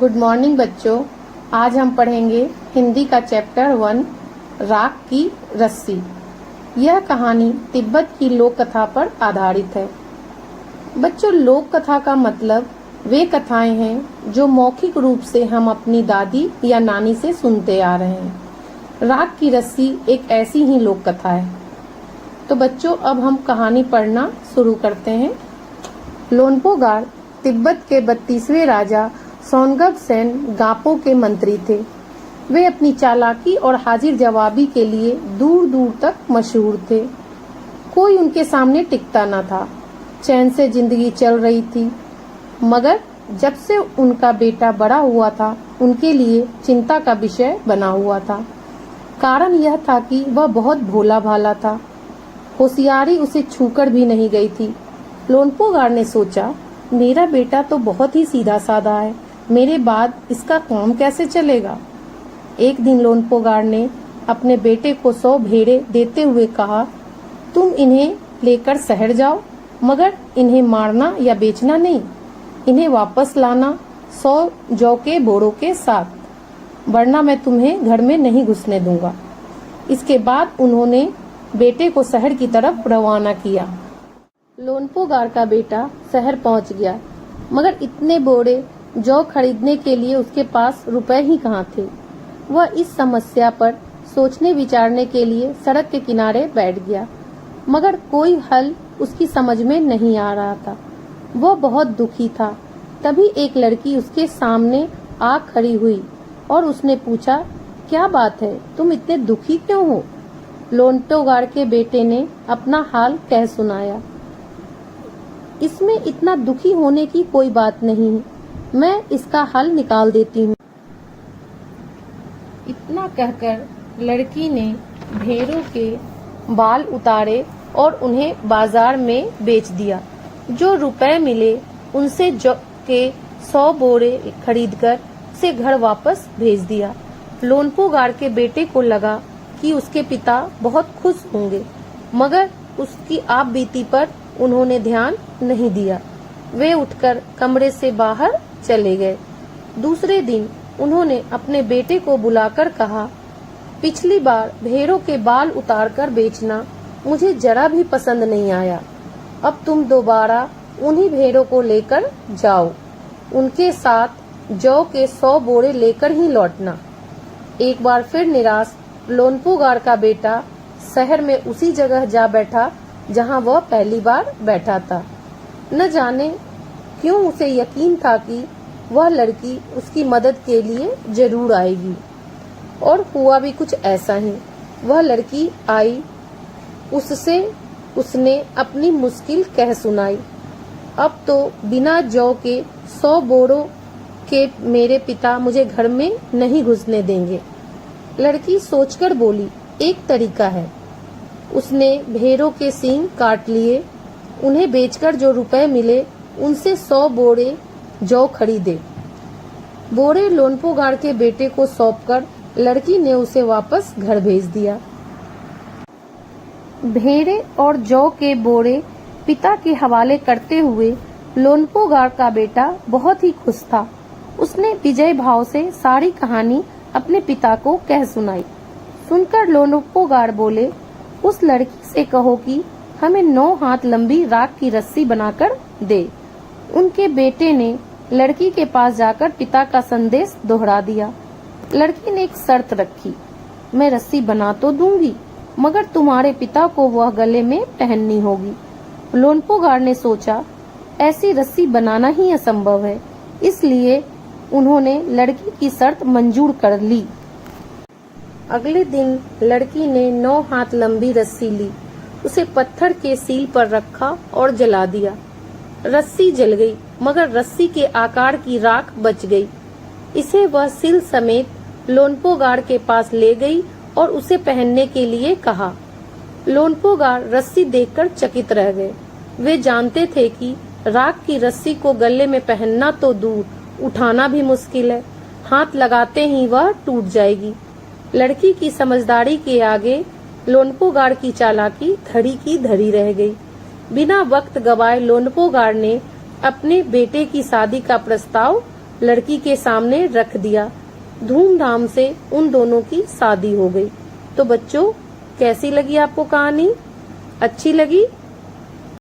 Good morning बच्चों। आज हम पढ़ेंगे हिंदी का चैप्टर 1 राख की रस्सी। यह कहानी तिब्बत की लोक कथा पर आधारित है। बच्चों, लोक कथा का मतलब वे कथाएं हैं जो मौखिक रूप से हम अपनी दादी या नानी से सुनते आ रहे हैं। राख की रस्सी एक ऐसी ही लोक कथा है। तो बच्चों, अब हम कहानी पढ़ना शुरू करते हैं। लोनपोगार तिब्बत के 32वें राजा सोनगब सेन गापो के मंत्री थे। वे अपनी चालाकी और हाजिर जवाबी के लिए दूर दूर तक मशहूर थे। कोई उनके सामने टिकता न था। चैन से जिंदगी चल रही थी। मगर जब से उनका बेटा बड़ा हुआ था, उनके लिए चिंता का विषय बना हुआ था। कारण यह था कि वह बहुत भोला भाला था। होशियारी उसे छूकर भी नहीं गई थी। लोनपोगार ने सोचा, मेरा बेटा तो बहुत ही सीधा साधा है, मेरे बाद इसका काम कैसे चलेगा। एक दिन लोनपोगार ने अपने बेटे को 100 भेड़े देते हुए कहा, तुम इन्हें लेकर शहर जाओ, मगर इन्हें मारना या बेचना नहीं। इन्हें वापस लाना 100 जौ के बोरों के साथ, वरना मैं तुम्हें घर में नहीं घुसने दूंगा। इसके बाद उन्होंने बेटे को शहर की तरफ रवाना किया। लोनपोगार का बेटा शहर पहुंच गया, मगर इतने बोरे जौ खरीदने के लिए उसके पास रुपए ही कहाँ थे। वह इस समस्या पर सोचने विचारने के लिए सड़क के किनारे बैठ गया, मगर कोई हल उसकी समझ में नहीं आ रहा था। वह बहुत दुखी था। तभी एक लड़की उसके सामने आ खड़ी हुई और उसने पूछा, क्या बात है, तुम इतने दुखी क्यों हो। लोनपोगार के बेटे ने अपना हाल कह सुनाया। इसमें इतना दुखी होने की कोई बात नहीं है, मैं इसका हल निकाल देती हूँ। इतना कहकर लड़की ने भेड़ों के बाल उतारे और उन्हें बाजार में बेच दिया। जो रुपए मिले उनसे जौ के 100 बोरे खरीदकर उसे घर वापस भेज दिया। लोनपोगार के बेटे को लगा कि उसके पिता बहुत खुश होंगे, मगर उसकी आप बीती पर उन्होंने ध्यान नहीं दिया। वे उठकर कमरे से बाहर चले गए। दूसरे दिन उन्होंने अपने बेटे को बुलाकर कहा, पिछली बार भेड़ों के बाल उतारकर बेचना मुझे जरा भी पसंद नहीं आया। अब तुम दोबारा उन्हीं भेड़ों को लेकर जाओ। उनके साथ जौ के 100 बोरे लेकर ही लौटना। एक बार फिर निराश लोनपोगार का बेटा शहर में उसी जगह जा बैठा जहां वह पहली बार बैठा था। न जाने क्यों उसे यकीन था कि वह लड़की उसकी मदद के लिए जरूर आएगी, और हुआ भी कुछ ऐसा ही। वह लड़की आई। उसने अपनी मुश्किल कह सुनाई। अब तो बिना जौ के 100 बोरों के मेरे पिता मुझे घर में नहीं घुसने देंगे। लड़की सोचकर बोली, एक तरीका है। उसने भेड़ों के सींग काट लिए। उन्हें बेचकर जो रुपए मिले उनसे 100 बोरे जौ खरीदे। बोरे लोनपोगार के बेटे को सौंपकर लड़की ने उसे वापस घर भेज दिया। भेड़े और जौ के बोरे पिता के हवाले करते हुए लोनपोगार का बेटा बहुत ही खुश था। उसने विजय भाव से सारी कहानी अपने पिता को कह सुनाई। सुनकर लोनपोगार बोले, उस लड़की से कहो कि हमें 9 हाथ लंबी राख की रस्सी बनाकर दे। उनके बेटे ने लड़की के पास जाकर पिता का संदेश दोहरा दिया। लड़की ने एक शर्त रखी, मैं रस्सी बना तो दूंगी, मगर तुम्हारे पिता को वह गले में पहननी होगी। लोनपोगार ने सोचा, ऐसी रस्सी बनाना ही असंभव है, इसलिए उन्होंने लड़की की शर्त मंजूर कर ली। अगले दिन लड़की ने 9 हाथ लंबी रस्सी ली, उसे पत्थर के सील पर रखा और जला दिया। रस्सी जल गई, मगर रस्सी के आकार की राख बच गई। इसे वह सील समेत लोनपोगार के पास ले गई और उसे पहनने के लिए कहा। लोनपोगार रस्सी देखकर चकित रह गए। वे जानते थे कि राख की रस्सी को गले में पहनना तो दूर, उठाना भी मुश्किल है। हाथ लगाते ही वह टूट जाएगी। लड़की की समझदारी के आगे लोनपोगार की चालाकी धड़ी की धड़ी रह गई। बिना वक्त गवाए लोनपोगार ने अपने बेटे की शादी का प्रस्ताव लड़की के सामने रख दिया। धूमधाम से उन दोनों की शादी हो गई। तो बच्चों, कैसी लगी आपको कहानी? अच्छी लगी?